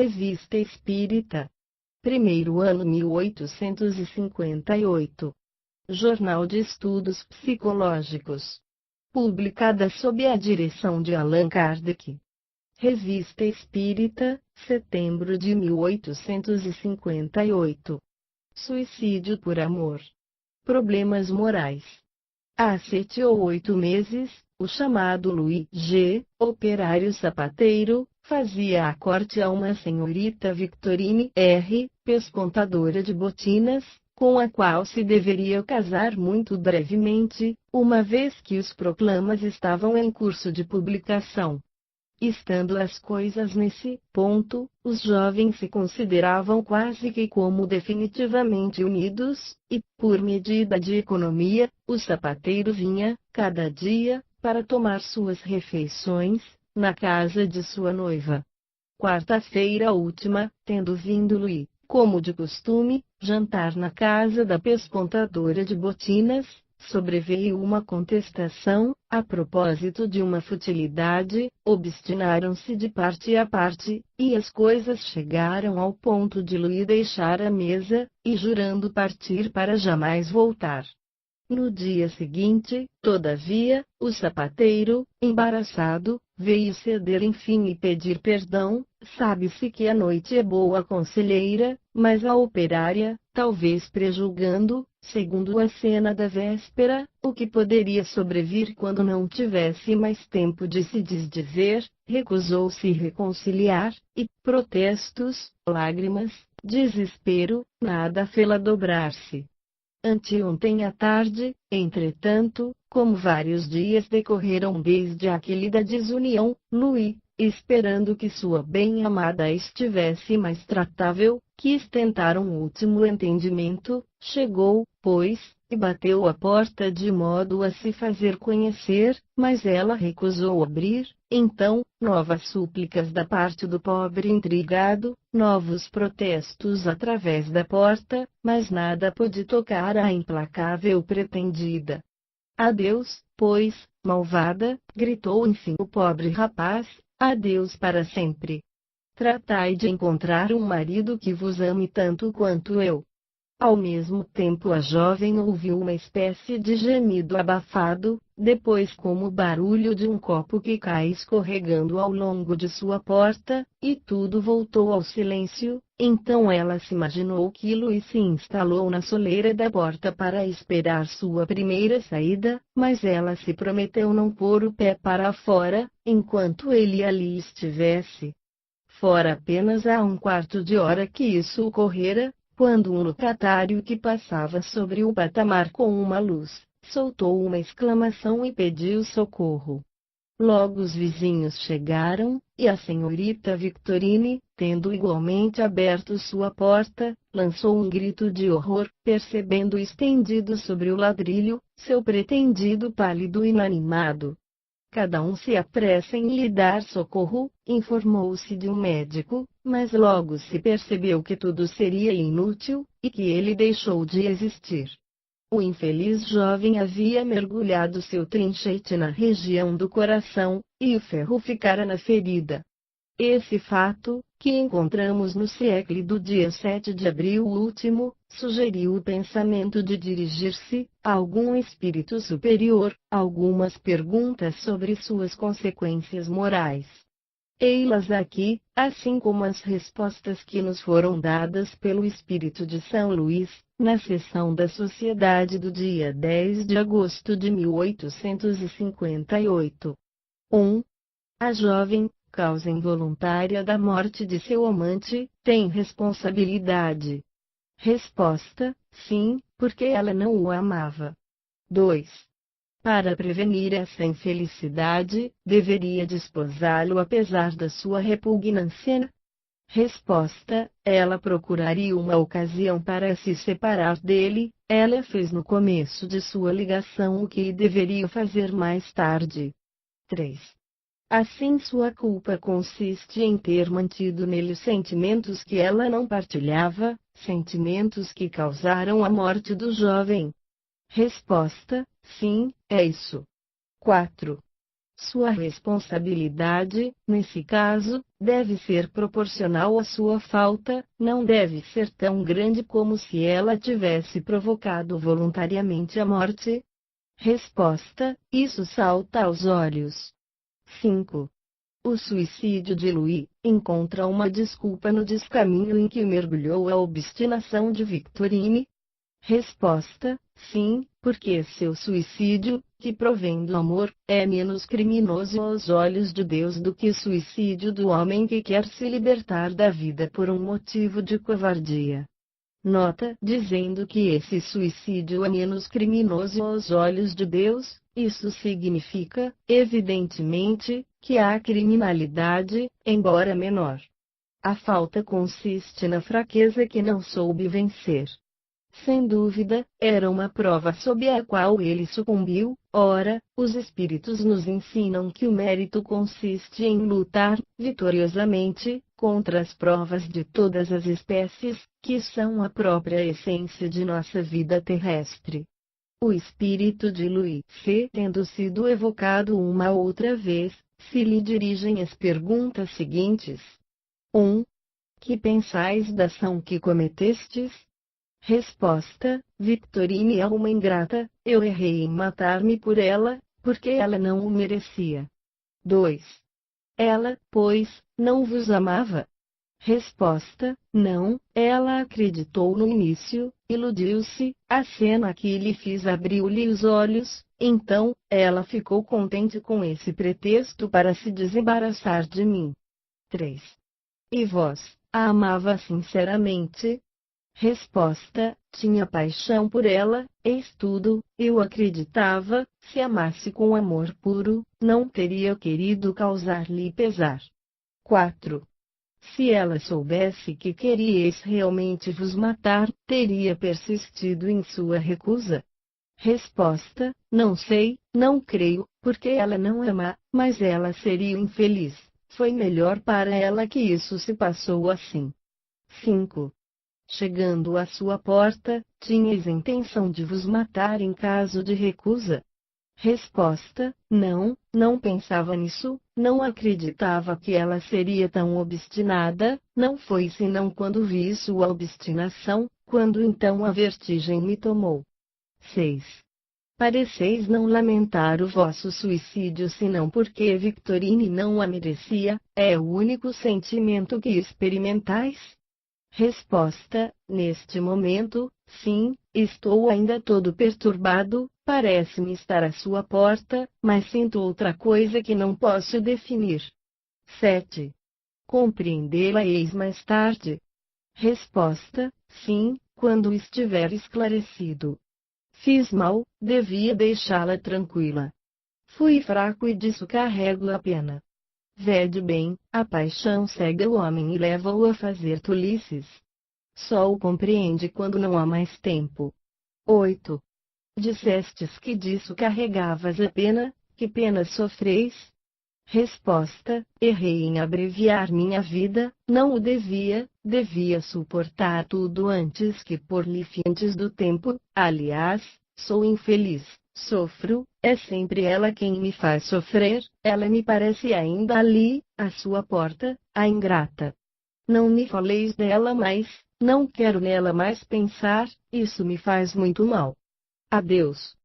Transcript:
Revista Espírita. Primeiro ano 1858. Jornal de Estudos Psicológicos. Publicada sob a direção de Allan Kardec. Revista Espírita, setembro de 1858. Suicídio por amor. Problemas morais. Há 7 ou 8 meses, o chamado Luiz G., operário sapateiro, fazia a corte a uma senhorita Victorine R., pescontadora de botinas, com a qual se deveria casar muito brevemente, uma vez que os proclamas estavam em curso de publicação. Estando as coisas nesse ponto, os jovens se consideravam quase que como definitivamente unidos, e, por medida de economia, o sapateiro vinha, cada dia, para tomar suas refeições, na casa de sua noiva. Quarta-feira última, tendo vindo Luís, como de costume, jantar na casa da pescontadora de botinas, sobreveio uma contestação, a propósito de uma futilidade, obstinaram-se de parte a parte, e as coisas chegaram ao ponto de Luís deixar a mesa, e jurando partir para jamais voltar. No dia seguinte, todavia, o sapateiro, embaraçado, veio ceder enfim e pedir perdão. Sabe-se que a noite é boa conselheira, mas a operária, talvez prejulgando, segundo a cena da véspera, o que poderia sobrevir quando não tivesse mais tempo de se desdizer, recusou-se reconciliar, e protestos, lágrimas, desespero, nada fê-la dobrar-se. Anteontem à tarde, entretanto, como vários dias decorreram desde aquele da desunião, Luís, esperando que sua bem-amada estivesse mais tratável, quis tentar um último entendimento, chegou, pois, e bateu à porta de modo a se fazer conhecer, mas ela recusou abrir. Então, novas súplicas da parte do pobre intrigado, novos protestos através da porta, mas nada pôde tocar a implacável pretendida. Adeus, pois, malvada, gritou enfim o pobre rapaz, adeus para sempre. Tratai de encontrar um marido que vos ame tanto quanto eu. Ao mesmo tempo a jovem ouviu uma espécie de gemido abafado, depois como o barulho de um copo que cai escorregando ao longo de sua porta, e tudo voltou ao silêncio. Então ela se imaginou que Luís se instalou na soleira da porta para esperar sua primeira saída, mas ela se prometeu não pôr o pé para fora, enquanto ele ali estivesse. Fora apenas há um quarto de hora que isso ocorrera, quando um locatário que passava sobre o patamar com uma luz, soltou uma exclamação e pediu socorro. Logo os vizinhos chegaram, e a senhorita Victorine, tendo igualmente aberto sua porta, lançou um grito de horror, percebendo estendido sobre o ladrilho, seu pretendido pálido e inanimado. Cada um se apressa em lhe dar socorro, informou-se de um médico, mas logo se percebeu que tudo seria inútil, e que ele deixou de existir. O infeliz jovem havia mergulhado seu trinchete na região do coração, e o ferro ficara na ferida. Esse fato, que encontramos no século do dia 7 de abril último, sugeriu o pensamento de dirigir-se a algum espírito superior, algumas perguntas sobre suas consequências morais. Ei-las aqui, assim como as respostas que nos foram dadas pelo espírito de São Luís, na sessão da Sociedade do dia 10 de agosto de 1858. 1. A jovem, causa involuntária da morte de seu amante, tem responsabilidade. Resposta: sim, porque ela não o amava. 2. Para prevenir essa infelicidade, deveria desposá-lo apesar da sua repugnância? Resposta: ela procuraria uma ocasião para se separar dele. Ela fez no começo de sua ligação o que deveria fazer mais tarde. 3. Assim sua culpa consiste em ter mantido nele sentimentos que ela não partilhava, sentimentos que causaram a morte do jovem. Resposta: sim, é isso. 4. Sua responsabilidade, nesse caso, deve ser proporcional à sua falta, não deve ser tão grande como se ela tivesse provocado voluntariamente a morte. Resposta: isso salta aos olhos. 5. O suicídio de Louis encontra uma desculpa no descaminho em que mergulhou a obstinação de Victorine? Resposta: sim, porque seu suicídio, que provém do amor, é menos criminoso aos olhos de Deus do que o suicídio do homem que quer se libertar da vida por um motivo de covardia. Nota: dizendo que esse suicídio é menos criminoso aos olhos de Deus, isso significa, evidentemente, que há criminalidade, embora menor. A falta consiste na fraqueza que não soube vencer. Sem dúvida, era uma prova sob a qual ele sucumbiu. Ora, os espíritos nos ensinam que o mérito consiste em lutar, vitoriosamente, contra as provas de todas as espécies, que são a própria essência de nossa vida terrestre. O espírito de Louis C. tendo sido evocado uma outra vez, se lhe dirigem as perguntas seguintes. 1. Que pensais da ação que cometestes? Resposta: Victorine é uma ingrata, eu errei em matar-me por ela, porque ela não o merecia. 2. Ela, pois, não vos amava? Resposta: não, ela acreditou no início, iludiu-se, a cena que lhe fiz abriu-lhe os olhos, então, ela ficou contente com esse pretexto para se desembaraçar de mim. 3. E vós, a amava sinceramente? Resposta: tinha paixão por ela, eis tudo, eu acreditava, se amasse com amor puro, não teria querido causar-lhe pesar. 4. Se ela soubesse que queríeis realmente vos matar, teria persistido em sua recusa? Resposta: não sei, não creio, porque ela não ama, mas ela seria infeliz. Foi melhor para ela que isso se passou assim. 5. Chegando à sua porta, tinhas intenção de vos matar em caso de recusa? Resposta: não, não pensava nisso, não acreditava que ela seria tão obstinada, não foi senão quando vi sua obstinação, quando então a vertigem me tomou. 6. Pareceis não lamentar o vosso suicídio senão porque Victorine não a merecia, é o único sentimento que experimentais? Resposta: neste momento, sim, estou ainda todo perturbado, parece-me estar à sua porta, mas sinto outra coisa que não posso definir. 7. Compreendê-la-eis mais tarde? Resposta: sim, quando estiver esclarecido. Fiz mal, devia deixá-la tranquila. Fui fraco e disso carrego a pena. Vede bem, a paixão cega o homem e leva-o a fazer tolices. Só o compreende quando não há mais tempo. 8. Dissestes que disso carregavas a pena, que pena sofreis? Resposta: errei em abreviar minha vida, não o devia suportar tudo antes que pôr-lhe fim antes do tempo, aliás, sou infeliz. Sofro, é sempre ela quem me faz sofrer, ela me parece ainda ali, à sua porta, a ingrata. Não me faleis dela mais, não quero nela mais pensar, isso me faz muito mal. Adeus.